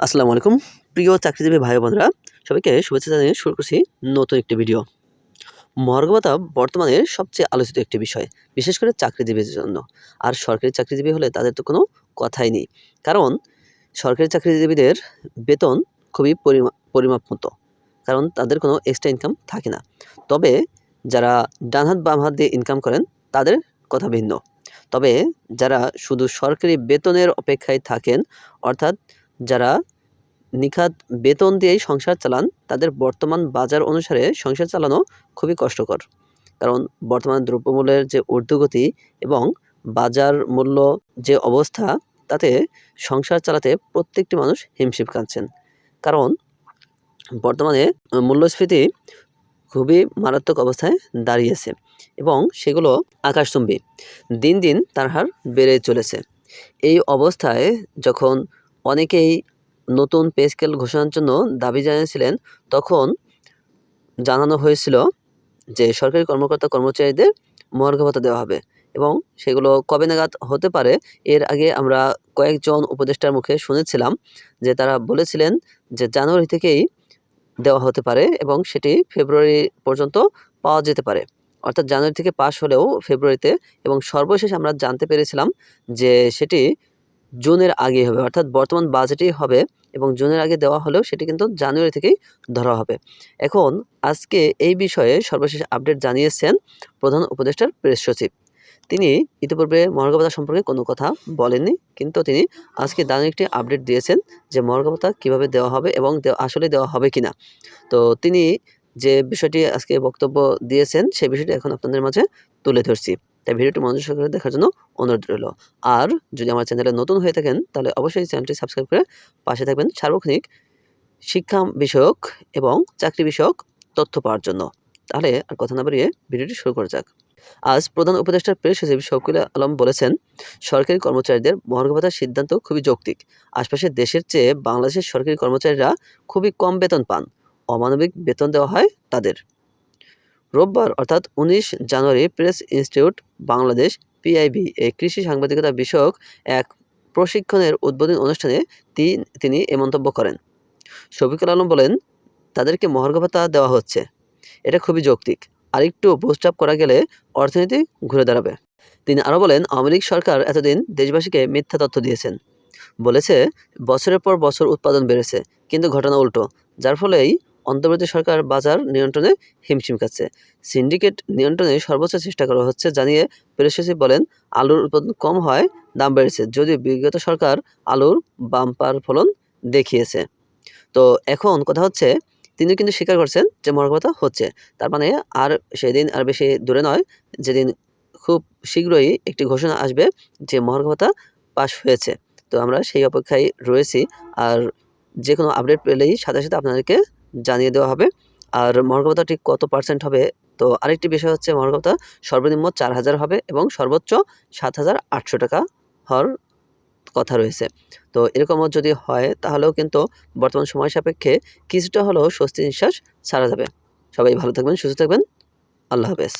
আসসালামু আলাইকুম প্রিয় চাকরিজীবী ভাই বোনেরা, সবাইকে শুভেচ্ছা জানিয়ে শুরু করছি নতুন একটি ভিডিও। মহার্ঘ ভাতা বর্তমানে সবচেয়ে আলোচিত একটি বিষয়, বিশেষ করে চাকরিজীবীদের জন্য। আর সরকারি চাকরিজীবী হলে তাদের তো কোনো কথাই নেই, কারণ সরকারি চাকরিজীবীদের বেতন খুবই পরিমাপ মতো, কারণ তাদের কোনো এক্সট্রা ইনকাম থাকে না। তবে যারা ডান হাত বাম হাত দিয়ে ইনকাম করেন তাদের কথা ভিন্ন। তবে যারা শুধু সরকারি বেতনের অপেক্ষায় থাকেন, অর্থাৎ যারা নিখাত বেতন দিয়েই সংসার চালান, তাদের বর্তমান বাজার অনুসারে সংসার চালানো খুবই কষ্টকর। কারণ বর্তমান দ্রব্যমূল্যের যে ঊর্ধ্বগতি এবং বাজার মূল্য যে অবস্থা, তাতে সংসার চালাতে প্রত্যেকটি মানুষ হিমশিম খাচ্ছেন। কারণ বর্তমানে মূল্যস্ফীতি খুবই মারাত্মক অবস্থায় দাঁড়িয়েছে এবং সেগুলো আকাশচুম্বী, দিন দিন তার হার বেড়ে চলেছে। এই অবস্থায় যখন অনেকেই নতুন পে স্কেল ঘোষণার জন্য দাবি জানিয়েছিলেন, তখন জানানো হয়েছিল যে সরকারি কর্মকর্তা কর্মচারীদের মহার্ঘ ভাতা দেওয়া হবে এবং সেগুলো কবে নাগাদ হতে পারে। এর আগে আমরা কয়েকজন উপদেষ্টার মুখে শুনেছিলাম যে তারা বলেছিলেন যে জানুয়ারি থেকেই দেওয়া হতে পারে এবং সেটি ফেব্রুয়ারি পর্যন্ত পাওয়া যেতে পারে, অর্থাৎ জানুয়ারি থেকে পাস হলেও ফেব্রুয়ারিতে, এবং সর্বশেষ আমরা জানতে পেরেছিলাম যে সেটি জুনের আগে হবে, অর্থাৎ বর্তমান বাজেটেই হবে এবং জুনের আগে দেওয়া হলেও সেটি কিন্তু জানুয়ারি থেকেই ধরা হবে। এখন আজকে এই বিষয়ে সর্বশেষ আপডেট জানিয়েছেন প্রধান উপদেষ্টার প্রেস সচিব। তিনি ইতিপূর্বে মহার্ঘ ভাতা সম্পর্কে কোনো কথা বলেননি, কিন্তু তিনি আজকে দারুণ একটি আপডেট দিয়েছেন যে মহার্ঘ ভাতা কীভাবে দেওয়া হবে এবং আসলে দেওয়া হবে কিনা। তো তিনি যে বিষয়টি আজকে বক্তব্য দিয়েছেন, সেই বিষয়টি এখন আপনাদের মাঝে তুলে ধরছি। তাই ভিডিওটি মনোযোগ সহকারে দেখার জন্য অনুরোধ রইল। আর যদি আমার চ্যানেলে নতুন হয়ে থাকেন তাহলে অবশ্যই চ্যানেলটি সাবস্ক্রাইব করে পাশে থাকবেন সার্বক্ষণিক শিক্ষা বিষয়ক এবং চাকরি বিষয়ক তথ্য পাওয়ার জন্য। তাহলে আর কথা না বাড়িয়ে ভিডিওটি শুরু করা যাক। আজ প্রধান উপদেষ্টার প্রেস সচিব শওকত আলম বলেছেন, সরকারি কর্মচারীদের মহার্ঘ ভাতার সিদ্ধান্ত খুবই যৌক্তিক। আশপাশের দেশের চেয়ে বাংলাদেশের সরকারি কর্মচারীরা খুবই কম বেতন পান, অমানবিক বেতন দেওয়া হয় তাদের। রোববার অর্থাৎ 19 জানুয়ারি প্রেস ইনস্টিটিউট বাংলাদেশ পিআইবি কৃষি সাংবাদিকতা বিষয়ক এক প্রশিক্ষণের উদ্বোধনী অনুষ্ঠানে তিনি এ মন্তব্য করেন। শফিকুল আলম বলেন, তাদেরকে মহার্ঘ ভাতা দেওয়া হচ্ছে, এটা খুবই যৌক্তিক। আরেকটু বুস্ট আপ করা গেলে অর্থনীতি ঘুরে দাঁড়াবে। তিনি আরও বলেন, আওয়ামী লীগ সরকার এতদিন দেশবাসীকে মিথ্যা তথ্য দিয়েছেন, বলেছে বছরের পর বছর উৎপাদন বেড়েছে, কিন্তু ঘটনা উল্টো, যার ফলেই অন্তর্বর্তী সরকার বাজার নিয়ন্ত্রণে হিমশিম খাচ্ছে। সিন্ডিকেট নিয়ন্ত্রণে সর্বোচ্চ চেষ্টা করা হচ্ছে জানিয়ে প্রেস সচিব বলেন, আলুর উৎপাদন কম হয়, দাম বেড়েছে, যদিও বিগত সরকার আলুর বাম্পার ফলন দেখিয়েছে। তো এখন কথা হচ্ছে, তিনি কিন্তু স্বীকার করছেন যে মহার্ঘ ভাতা হচ্ছে। তার মানে আর সেদিন আর বেশি দূরে নয়, যেদিন খুব শীঘ্রই একটি ঘোষণা আসবে যে মহার্ঘ ভাতা পাস হয়েছে। তো আমরা সেই অপেক্ষায় রয়েছি। আর যে কোনো আপডেট পেলেই সাথে সাথে আপনাদেরকে জানিয়ে দেওয়া হবে। আর মহার্ঘ ভাতা ঠিক কত পার্সেন্ট হবে, তো আরেকটি বিষয় হচ্ছে মহার্ঘ ভাতা সর্বনিম্ন 4000 হবে এবং সর্বোচ্চ 7800 টাকা হওয়ার কথা রয়েছে। তো এরকমও যদি হয় তাহলেও কিন্তু বর্তমান সময় সাপেক্ষে কিছুটা হলেও স্বস্তি নিঃশ্বাস ছাড়া যাবে। সবাই ভালো থাকবেন, সুস্থ থাকবেন। আল্লাহ হাফেজ।